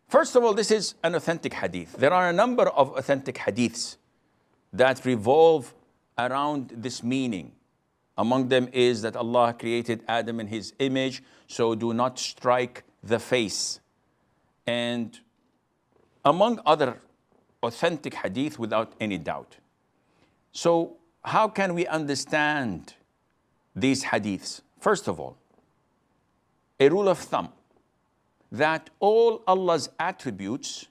First of all, this is an authentic hadith. There are a number of authentic hadiths that revolve around this meaning. Among them is that Allah created Adam in His image, so do not strike the face. And among other authentic hadith without any doubt. So how can we understand these hadiths? First of all, a rule of thumb, that all Allah's attributes,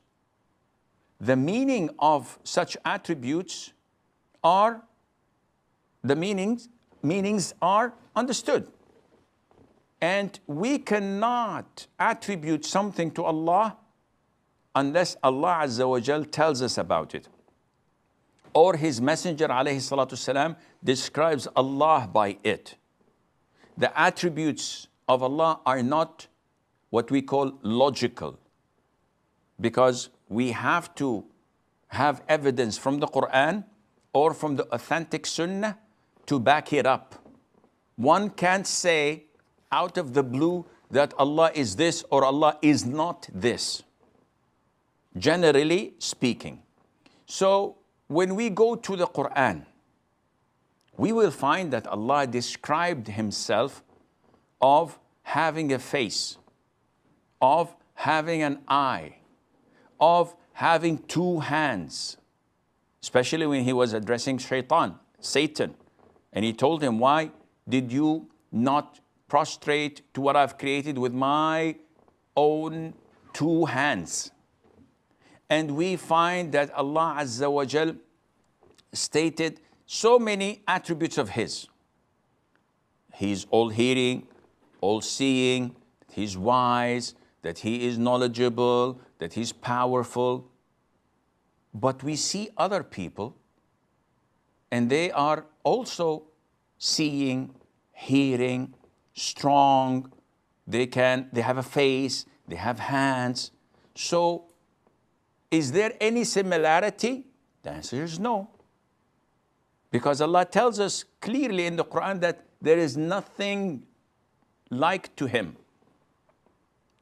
the meaning of such attributes are, the meanings are understood. And we cannot attribute something to Allah unless Allah Azza wa Jal tells us about it. Or His Messenger alayhi salatu salam describes Allah by it. The attributes of Allah are not what we call logical, because we have to have evidence from the Quran or from the authentic Sunnah to back it up. One can't say out of the blue that Allah is this or Allah is not this, generally speaking. So when we go to the Quran, we will find that Allah described Himself of having a face, of having an eye, of having two hands, especially when He was addressing Satan, and He told him, why did you not prostrate to what I've created with my own two hands? And we find that Allah Azza wa Jal stated so many attributes of His. He's all hearing, all seeing, He's wise, that He is knowledgeable, that He's powerful. But we see other people, and they are also seeing, hearing, strong. They have a face, they have hands. So is there any similarity? The answer is no. Because Allah tells us clearly in the Quran that there is nothing like to Him.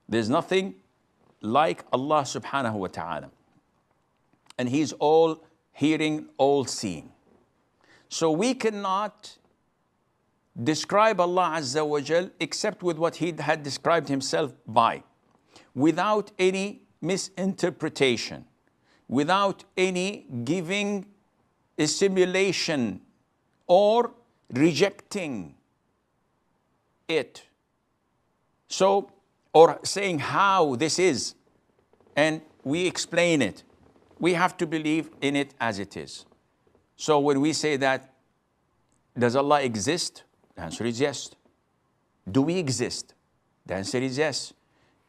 There's nothing like Allah subhanahu wa ta'ala. And He's all hearing, all seeing. So we cannot describe Allah Azza wa Jal except with what He had described Himself by, without any misinterpretation, without any giving a simulation or rejecting it. So, or saying how this is, and we explain it. We have to believe in it as it is. So when we say that, does Allah exist? The answer is yes. Do we exist? The answer is yes.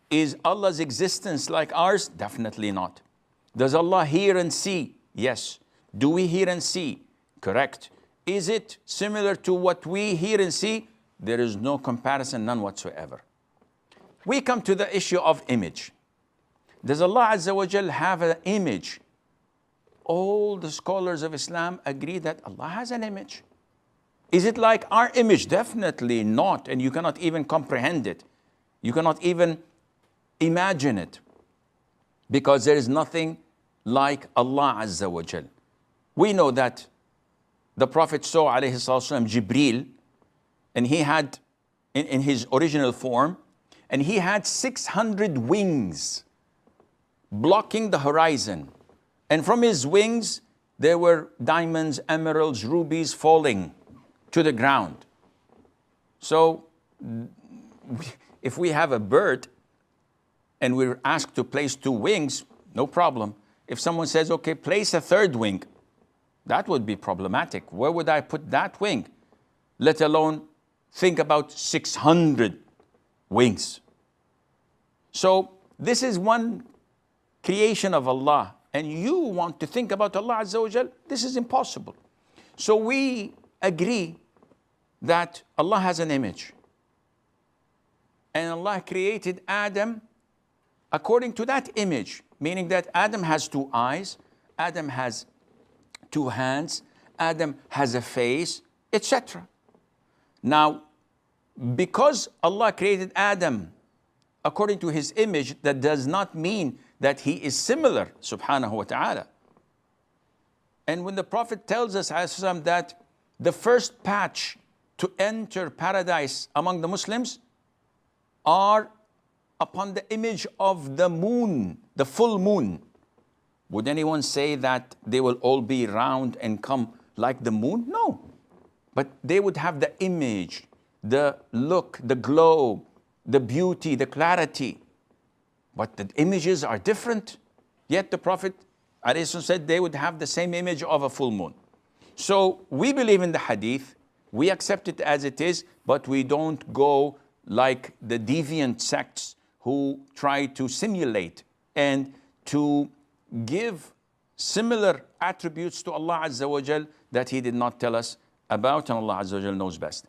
Is Allah's existence like ours? Definitely not. Does Allah hear and see? Yes. Do we hear and see? Correct. Is it similar to what we hear and see? There is no comparison, none whatsoever. We come to the issue of image. Does Allah Azza wa Jal have an image? All the scholars of Islam agree that Allah has an image. Is it like our image? Definitely not, and you cannot even comprehend it. You cannot even imagine it, because there is nothing like Allah Azza wa Jal. We know that the Prophet saw alayhi salatu Jibreel, and he had, in his original form, and he had 600 wings blocking the horizon. And from his wings, there were diamonds, emeralds, rubies falling to the ground. So if we have a bird and we're asked to place two wings, no problem. If someone says, okay, place a third wing, that would be problematic. Where would I put that wing? Let alone think about 600 wings. So this is one creation of Allah, and you want to think about Allah Azza wa Jal, this is impossible. So we agree that Allah has an image. And Allah created Adam according to that image, meaning that Adam has two eyes, Adam has two hands, Adam has a face, etc. Now, because Allah created Adam according to his image, that does not mean that he is similar, subhanahu wa ta'ala. And when the Prophet tells us ﷺ, that the first patch to enter paradise among the Muslims are upon the image of the moon, the full moon, would anyone say that they will all be round and come like the moon? No. But they would have the image, the look, the glow, the beauty, the clarity. But the images are different. Yet the Prophet ﷺ said they would have the same image of a full moon. So we believe in the hadith, we accept it as it is, but we don't go like the deviant sects who try to simulate and to give similar attributes to Allah Azza wa Jal that He did not tell us about, and Allah Azza wa Jal knows best.